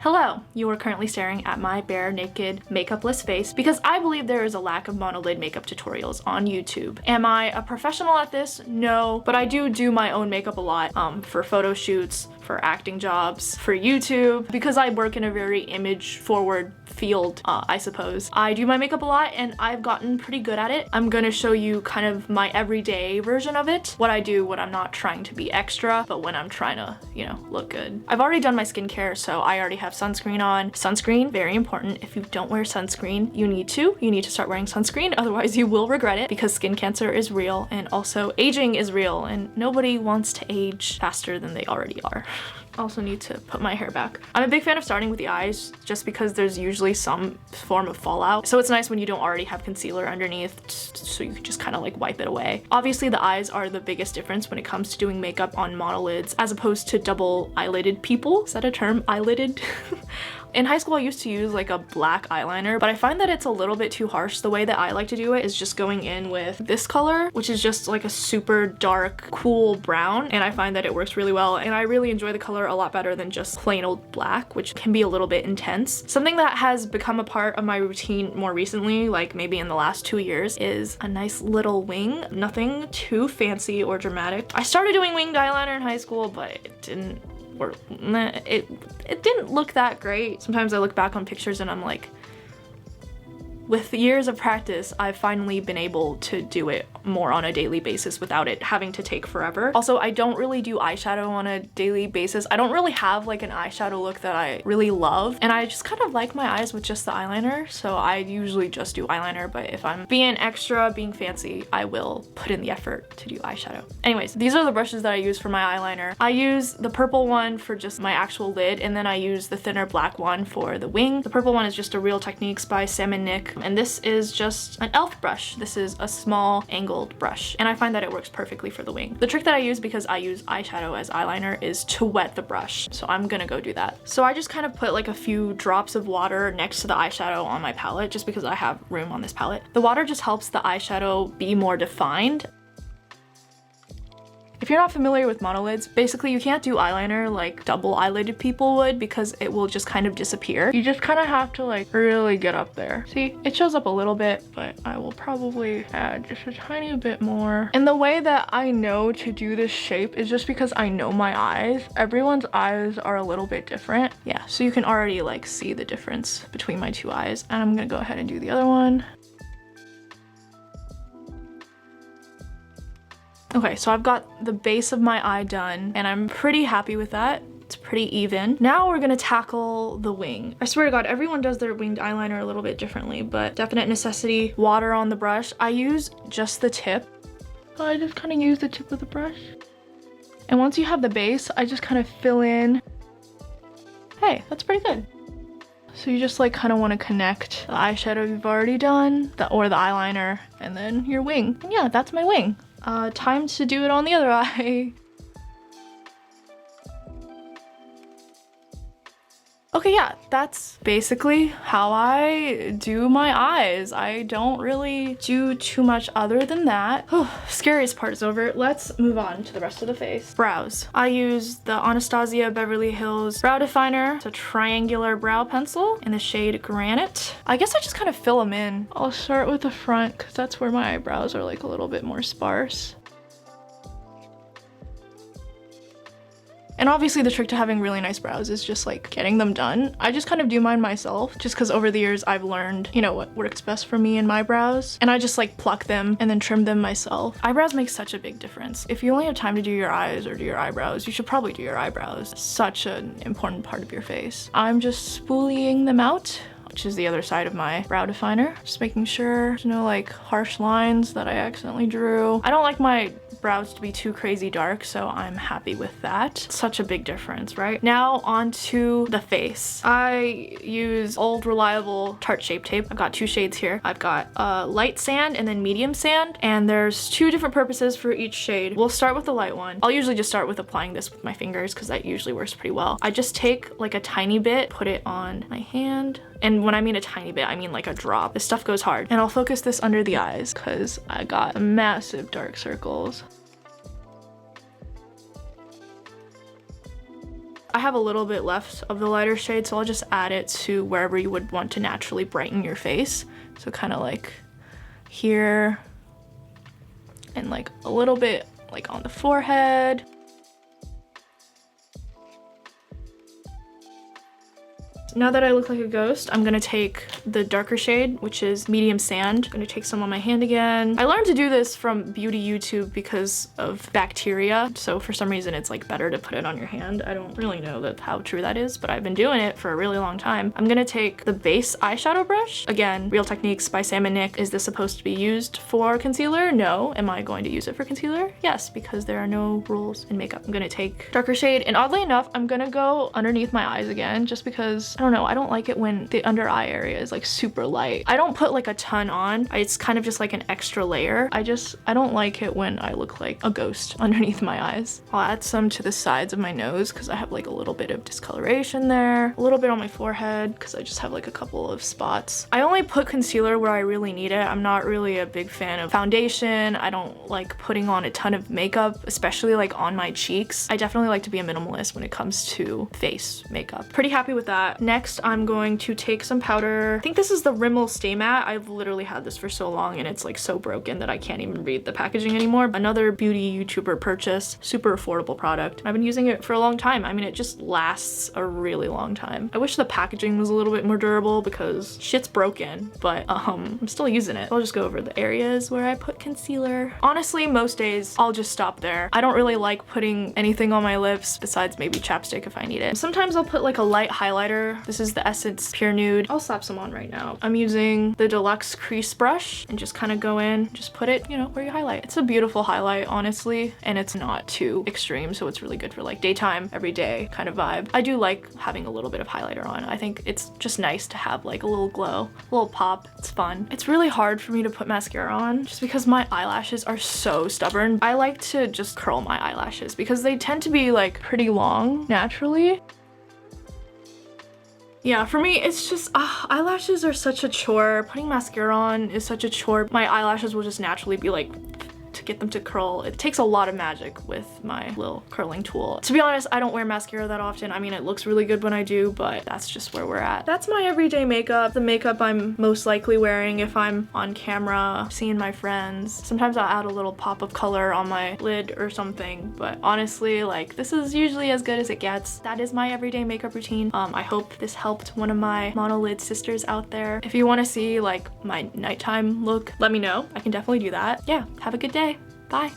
Hello, you are currently staring at my bare naked makeupless face because I believe there is a lack of monolid makeup tutorials on YouTube. Am I a professional at this? No, but I do my own makeup a lot for photo shoots, for acting jobs, for YouTube, because I work in a very image forward field, I suppose. I do my makeup a lot and I've gotten pretty good at it. I'm gonna show you kind of my everyday version of it, what I do when I'm not trying to be extra, but when I'm trying to, you know, look good. I've already done my skincare, so I already have sunscreen on. Sunscreen, very important. If you don't wear sunscreen, you need to start wearing sunscreen, otherwise you will regret it, because skin cancer is real and also aging is real and nobody wants to age faster than they already are. Also need to put my hair back. I'm a big fan of starting with the eyes just because there's usually some form of fallout. So it's nice when you don't already have concealer underneath, so you can just kind of like wipe it away. Obviously the eyes are the biggest difference when it comes to doing makeup on monolids as opposed to double eyelided people. Is that a term? Eyelided? In high school, I used to use like a black eyeliner, but I find that it's a little bit too harsh. The way that I like to do it is just going in with this color, which is just like a super dark, cool brown, and I find that it works really well, and I really enjoy the color a lot better than just plain old black, which can be a little bit intense. Something that has become a part of my routine more recently, like maybe in the last 2 years, is a nice little wing. Nothing too fancy or dramatic. I started doing winged eyeliner in high school, but it didn't work. It didn't look that great. Sometimes I look back on pictures and I'm like, with years of practice, I've finally been able to do it more on a daily basis without it having to take forever. Also, I don't really do eyeshadow on a daily basis. I don't really have like an eyeshadow look that I really love, and I just kind of like my eyes with just the eyeliner, so I usually just do eyeliner, but if I'm being extra, being fancy, I will put in the effort to do eyeshadow. Anyways, these are the brushes that I use for my eyeliner. I use the purple one for just my actual lid, and then I use the thinner black one for the wing. The purple one is just a Real Techniques by Sam and Nick, and this is just an e.l.f. brush. This is a small angled brush, and I find that it works perfectly for the wing. The trick that I use, because I use eyeshadow as eyeliner, is to wet the brush, so I'm gonna go do that. So I just kind of put like a few drops of water next to the eyeshadow on my palette, just because I have room on this palette. The water just helps the eyeshadow be more defined. If you're not familiar with monolids, basically you can't do eyeliner like double eyelided people would, because it will just kind of disappear. You just kind of have to like really get up there. See, it shows up a little bit, but I will probably add just a tiny bit more. And the way that I know to do this shape is just because I know my eyes. Everyone's eyes are a little bit different. Yeah, so you can already like see the difference between my two eyes. And I'm gonna go ahead and do the other one. Okay, so I've got the base of my eye done, and I'm pretty happy with that. It's pretty even. Now we're gonna tackle the wing. I swear to God, everyone does their winged eyeliner a little bit differently, but definite necessity, water on the brush. I use just the tip. So I just kind of use the tip of the brush. And once you have the base, I just kind of fill in. Hey, that's pretty good. So you just like kind of want to connect the eyeshadow you've already done, or the eyeliner, and then your wing. And yeah, that's my wing. Time to do it on the other eye. Okay, yeah, that's basically how I do my eyes. I don't really do too much other than that. Scariest part is over. Let's move on to the rest of the face. Brows. I use the Anastasia Beverly Hills Brow Definer. It's a triangular brow pencil in the shade Granite. I guess I just kind of fill them in. I'll start with the front because that's where my eyebrows are like a little bit more sparse. And obviously the trick to having really nice brows is just like getting them done. I just kind of do mine myself just because over the years I've learned, you know, what works best for me and my brows. And I just like pluck them and then trim them myself. Eyebrows make such a big difference. If you only have time to do your eyes or do your eyebrows, you should probably do your eyebrows. Such an important part of your face. I'm just spoolying them out, which is the other side of my brow definer. Just making sure there's no like harsh lines that I accidentally drew. I don't like my brows to be too crazy dark, so I'm happy with that. Such a big difference, right? Now onto the face. I use old reliable Tarte Shape Tape. I've got 2 shades here. I've got light sand and then medium sand, and there's 2 different purposes for each shade. We'll start with the light one. I'll usually just start with applying this with my fingers because that usually works pretty well. I just take like a tiny bit, put it on my hand, and when I mean a tiny bit, I mean like a drop. This stuff goes hard. And I'll focus this under the eyes because I got massive dark circles. I have a little bit left of the lighter shade, so I'll just add it to wherever you would want to naturally brighten your face. So kind of like here, and like a little bit like on the forehead. Now that I look like a ghost, I'm gonna take the darker shade, which is medium sand. I'm gonna take some on my hand again. I learned to do this from beauty YouTube because of bacteria, so for some reason it's like better to put it on your hand. I don't really know how true that is, but I've been doing it for a really long time. I'm gonna take the base eyeshadow brush. Again, Real Techniques by Sam and Nick. Is this supposed to be used for concealer? No. Am I going to use it for concealer? Yes, because there are no rules in makeup. I'm gonna take darker shade, and oddly enough, I'm gonna go underneath my eyes again, just because I don't know, I don't like it when the under eye area is like super light. I don't put like a ton on. It's kind of just like an extra layer. I don't like it when I look like a ghost underneath my eyes. I'll add some to the sides of my nose because I have like a little bit of discoloration there. A little bit on my forehead because I just have like a couple of spots. I only put concealer where I really need it. I'm not really a big fan of foundation. I don't like putting on a ton of makeup, especially like on my cheeks. I definitely like to be a minimalist when it comes to face makeup. Pretty happy with that. Next, I'm going to take some powder. I think this is the Rimmel Stay Matte. I've literally had this for so long and it's like so broken that I can't even read the packaging anymore. Another beauty YouTuber purchase, super affordable product. I've been using it for a long time. I mean, it just lasts a really long time. I wish the packaging was a little bit more durable because shit's broken, but I'm still using it. I'll just go over the areas where I put concealer. Honestly, most days I'll just stop there. I don't really like putting anything on my lips besides maybe chapstick if I need it. Sometimes I'll put like a light highlighter. This is the Essence Pure Nude. I'll slap some on right now. I'm using the Deluxe Crease brush and just kind of go in, just put it, you know, where you highlight. It's a beautiful highlight, honestly, and it's not too extreme, so it's really good for like daytime, everyday kind of vibe. I do like having a little bit of highlighter on. I think it's just nice to have like a little glow, a little pop. It's fun. It's really hard for me to put mascara on just because my eyelashes are so stubborn. I like to just curl my eyelashes because they tend to be like pretty long naturally. Yeah, for me, it's just, eyelashes are such a chore. Putting mascara on is such a chore. My eyelashes will just naturally be like, to get them to curl. It takes a lot of magic with my little curling tool. To be honest, I don't wear mascara that often. I mean, it looks really good when I do, but that's just where we're at. That's my everyday makeup. The makeup I'm most likely wearing if I'm on camera, seeing my friends. Sometimes I'll add a little pop of color on my lid or something, but honestly, like, this is usually as good as it gets. That is my everyday makeup routine. I hope this helped one of my monolid sisters out there. If you want to see like my nighttime look, let me know. I can definitely do that. Yeah, have a good day. Bye.